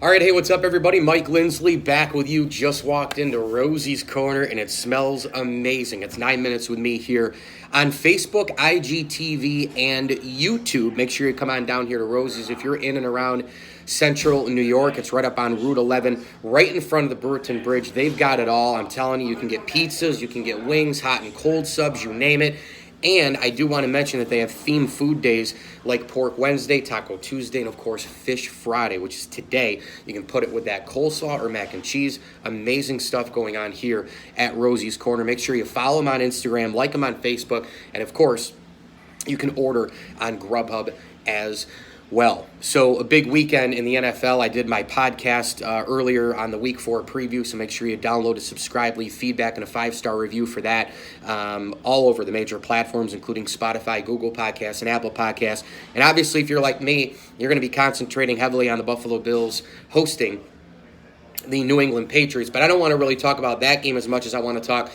All right, hey, what's up, everybody? Mike Lindsley back with you. Just walked into Rosie's Corner, and it smells amazing. It's 9 minutes with me here on Facebook, IGTV, and YouTube. Make sure you come on down here to Rosie's if you're in and around Central New York. It's right up on Route 11, right in front of the Brewerton Bridge. They've got it all. I'm telling you, you can get pizzas, you can get wings, hot and cold subs, you name it. And I do want to mention that they have themed food days like Pork Wednesday, Taco Tuesday, and of course Fish Friday, which is today. You can put it with that coleslaw or mac and cheese. Amazing stuff going on here at Rosie's Corner. Make sure you follow them on Instagram, like them on Facebook, and of course, you can order on Grubhub as well. So a big weekend in the NFL. I did my podcast earlier on the Week 4 preview, so make sure you download and subscribe, leave feedback, and a 5-star review for that all over the major platforms, including Spotify, Google Podcasts, and Apple Podcasts. And obviously, if you're like me, you're going to be concentrating heavily on the Buffalo Bills hosting the New England Patriots. But I don't want to really talk about that game as much as I want to talk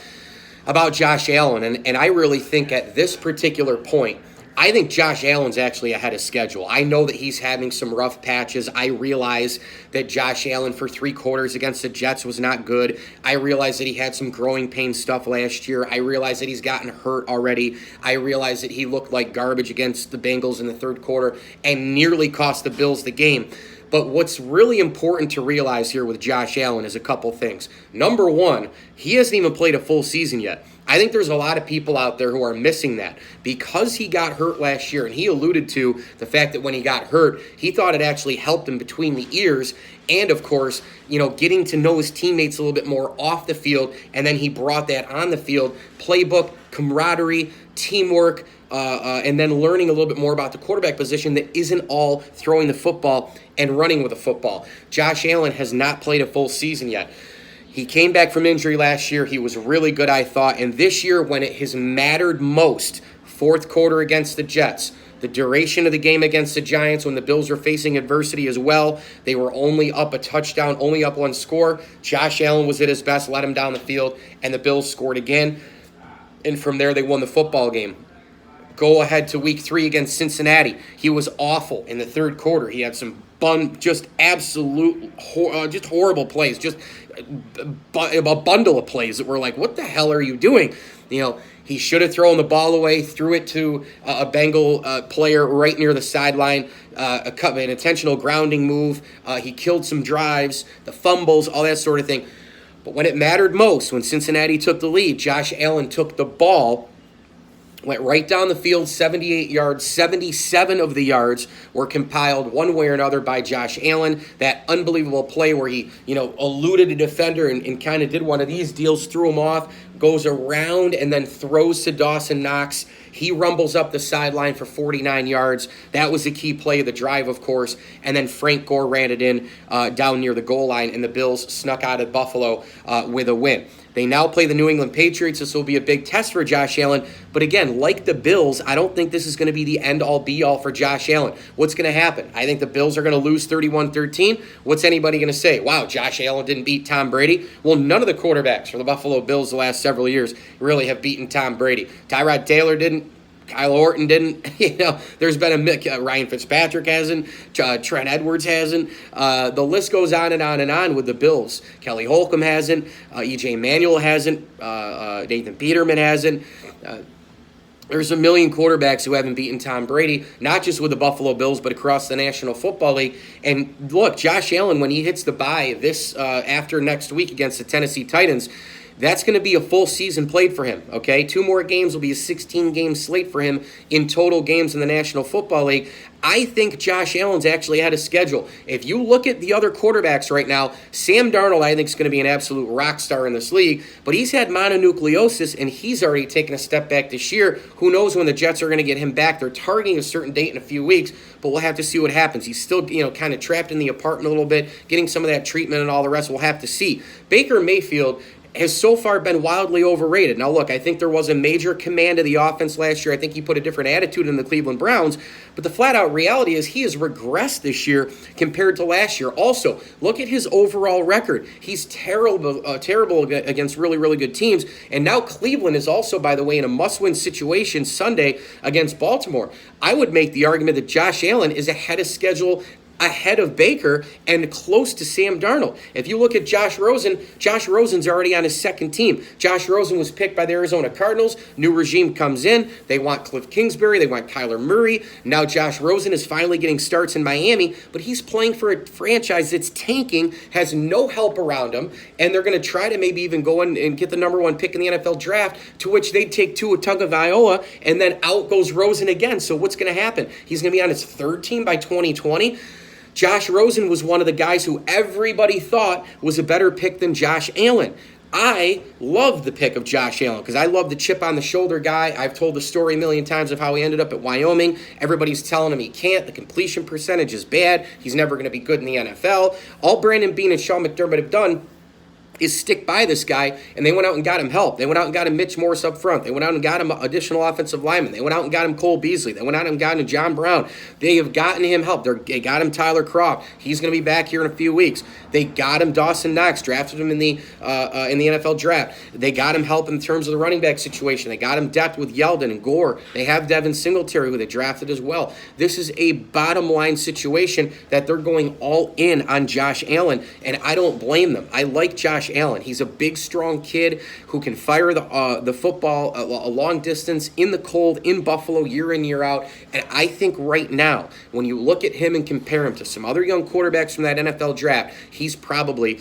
about Josh Allen. And I really think at this particular point, I think Josh Allen's actually ahead of schedule. I know that he's having some rough patches. I realize that Josh Allen for 3 quarters against the Jets was not good. I realize that he had some growing pain stuff last year. I realize that he's gotten hurt already. I realize that he looked like garbage against the Bengals in the third quarter and nearly cost the Bills the game. But what's really important to realize here with Josh Allen is a couple things. Number one, he hasn't even played a full season yet. I think there's a lot of people out there who are missing that because he got hurt last year, and he alluded to the fact that when he got hurt, he thought it actually helped him between the ears and, of course, getting to know his teammates a little bit more off the field, and then he brought that on the field, playbook, camaraderie, teamwork, and then learning a little bit more about the quarterback position that isn't all throwing the football and running with the football. Josh Allen has not played a full season yet. He came back from injury last year. He was really good, I thought. And this year, when it has mattered most, fourth quarter against the Jets, the duration of the game against the Giants when the Bills were facing adversity as well, they were only up a touchdown, only up 1 score. Josh Allen was at his best, let him down the field, and the Bills scored again. And from there, they won the football game. Go ahead to week 3 against Cincinnati. He was awful in the third quarter. He had some just absolute, just horrible plays, just a bundle of plays that were like, what the hell are you doing? He should have thrown the ball away, threw it to a Bengal player right near the sideline, an intentional grounding move. He killed some drives, the fumbles, all that sort of thing. But when it mattered most, when Cincinnati took the lead, Josh Allen took the ball, went right down the field, 78 yards, 77 of the yards were compiled one way or another by Josh Allen. That unbelievable play where he, eluded a defender and kind of did one of these deals, threw him off, goes around and then throws to Dawson Knox. He rumbles up the sideline for 49 yards. That was the key play of the drive, of course. And then Frank Gore ran it in down near the goal line, and the Bills snuck out of Buffalo with a win. They now play the New England Patriots. This will be a big test for Josh Allen. But again, like the Bills, I don't think this is going to be the end-all, be-all for Josh Allen. What's going to happen? I think the Bills are going to lose 31-13. What's anybody going to say? Wow, Josh Allen didn't beat Tom Brady. Well, none of the quarterbacks for the Buffalo Bills the last several years really have beaten Tom Brady. Tyrod Taylor didn't. Kyle Orton didn't. There's been a Ryan Fitzpatrick hasn't. Trent Edwards hasn't. The list goes on and on and on with the Bills. Kelly Holcomb hasn't. E.J. Manuel hasn't. Nathan Peterman hasn't. There's a million quarterbacks who haven't beaten Tom Brady, not just with the Buffalo Bills, but across the National Football League. And look, Josh Allen, when he hits the bye after next week against the Tennessee Titans, that's going to be a full season played for him, okay? 2 more games will be a 16-game slate for him in total games in the National Football League. I think Josh Allen's actually had a schedule. If you look at the other quarterbacks right now, Sam Darnold, I think, is going to be an absolute rock star in this league, but he's had mononucleosis, and he's already taken a step back this year. Who knows when the Jets are going to get him back? They're targeting a certain date in a few weeks, but we'll have to see what happens. He's still, kind of trapped in the apartment a little bit, getting some of that treatment and all the rest. We'll have to see. Baker Mayfield has so far been wildly overrated. Now, look, I think there was a major command of the offense last year. I think he put a different attitude in the Cleveland Browns, but the flat-out reality is he has regressed this year compared to last year. Also, look at his overall record. He's terrible against really, really good teams, and now Cleveland is also, by the way, in a must-win situation Sunday against Baltimore. I would make the argument that Josh Allen is ahead of schedule ahead of Baker and close to Sam Darnold. If you look at Josh Rosen's already on his second team. Josh Rosen was picked by the Arizona Cardinals. New regime comes in. They want Cliff Kingsbury. They want Kyler Murray. Now Josh Rosen is finally getting starts in Miami, but he's playing for a franchise that's tanking, has no help around him, and they're going to try to maybe even go in and get the number 1 pick in the NFL draft, to which they'd take Tua Tagovailoa, and then out goes Rosen again. So what's going to happen? He's going to be on his third team by 2020. Josh Rosen was one of the guys who everybody thought was a better pick than Josh Allen. I love the pick of Josh Allen because I love the chip on the shoulder guy. I've told the story a million times of how he ended up at Wyoming. Everybody's telling him he can't. The completion percentage is bad. He's never going to be good in the NFL. All Brandon Beane and Sean McDermott have done is stick by this guy, and they went out and got him help. They went out and got him Mitch Morse up front. They went out and got him additional offensive linemen. They went out and got him Cole Beasley. They went out and got him John Brown. They have gotten him help. They got him Tyler Kroft. He's going to be back here in a few weeks. They got him Dawson Knox, drafted him in the NFL draft. They got him help in terms of the running back situation. They got him depth with Yeldon and Gore. They have Devin Singletary, who they drafted as well. This is a bottom line situation that they're going all in on Josh Allen, and I don't blame them. I like Josh Allen. He's a big, strong kid who can fire the football a long distance in the cold in Buffalo year in, year out. And I think right now, when you look at him and compare him to some other young quarterbacks from that NFL draft, he's probably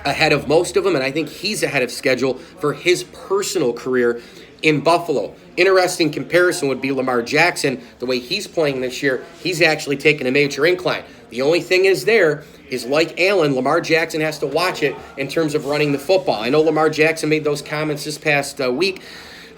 ahead of most of them, and I think he's ahead of schedule for his personal career in Buffalo. Interesting comparison would be Lamar Jackson. The way he's playing this year, he's actually taken a major incline. The only thing is like Allen, Lamar Jackson has to watch it in terms of running the football. I know Lamar Jackson made those comments this past week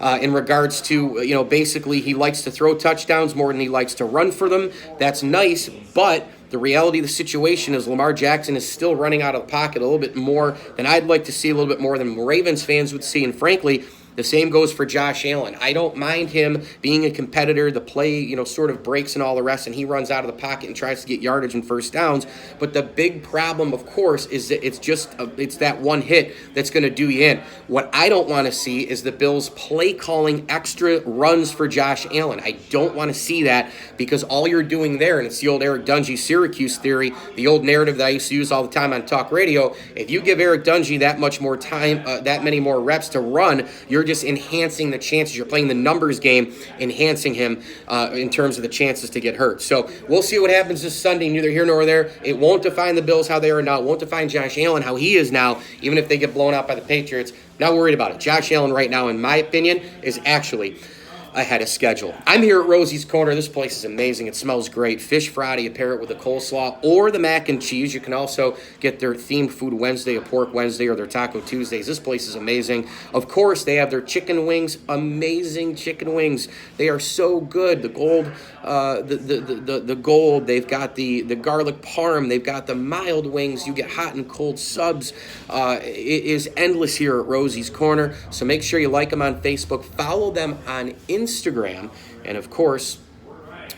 in regards to, basically he likes to throw touchdowns more than he likes to run for them. That's nice, but the reality of the situation is Lamar Jackson is still running out of the pocket a little bit more than I'd like to see, a little bit more than Ravens fans would see, and frankly, the same goes for Josh Allen. I don't mind him being a competitor. The play, sort of breaks and all the rest, and he runs out of the pocket and tries to get yardage and first downs. But the big problem, of course, is that it's that one hit that's going to do you in. What I don't want to see is the Bills play calling extra runs for Josh Allen. I don't want to see that because all you're doing there, and it's the old Eric Dungy Syracuse theory, the old narrative that I used to use all the time on talk radio. If you give Eric Dungy that much more time, that many more reps to run, you're just enhancing the chances. You're playing the numbers game, enhancing him in terms of the chances to get hurt. So we'll see what happens this Sunday, neither here nor there. It won't define the Bills how they are now. It won't define Josh Allen how he is now, even if they get blown out by the Patriots. Not worried about it. Josh Allen right now, in my opinion, is actually ahead of schedule. I'm here at Rosie's Corner. This place is amazing. It smells great. Fish Friday, you pair it with a coleslaw or the mac and cheese. You can also get their themed food Wednesday, a pork Wednesday, or their taco Tuesdays. This place is amazing. Of course, they have their chicken wings. Amazing chicken wings. They are so good. The gold, the gold. They've got the garlic parm. They've got the mild wings. You get hot and cold subs. It is endless here at Rosie's Corner. So make sure you like them on Facebook. Follow them on Instagram, and of course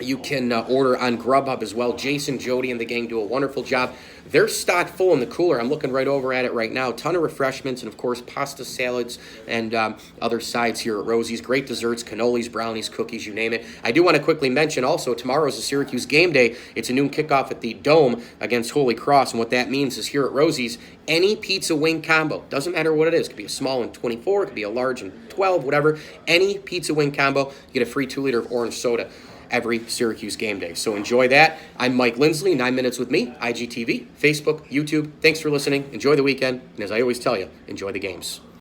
you can order on Grubhub as well. Jason, Jody, and the gang do a wonderful job. They're stocked full in the cooler. I'm looking right over at it right now. Ton of refreshments and, of course, pasta salads and other sides here at Rosie's. Great desserts, cannolis, brownies, cookies, you name it. I do want to quickly mention also tomorrow's a Syracuse game day. It's a noon kickoff at the Dome against Holy Cross, and what that means is here at Rosie's, any pizza wing combo, doesn't matter what it is, it could be a small in 24, it could be a large in 12, whatever, any pizza wing combo, you get a free 2-liter of orange soda every Syracuse game day. So enjoy that. I'm Mike Lindsley, 9 Minutes with Me, IGTV, Facebook, YouTube. Thanks for listening. Enjoy the weekend. And as I always tell you, enjoy the games.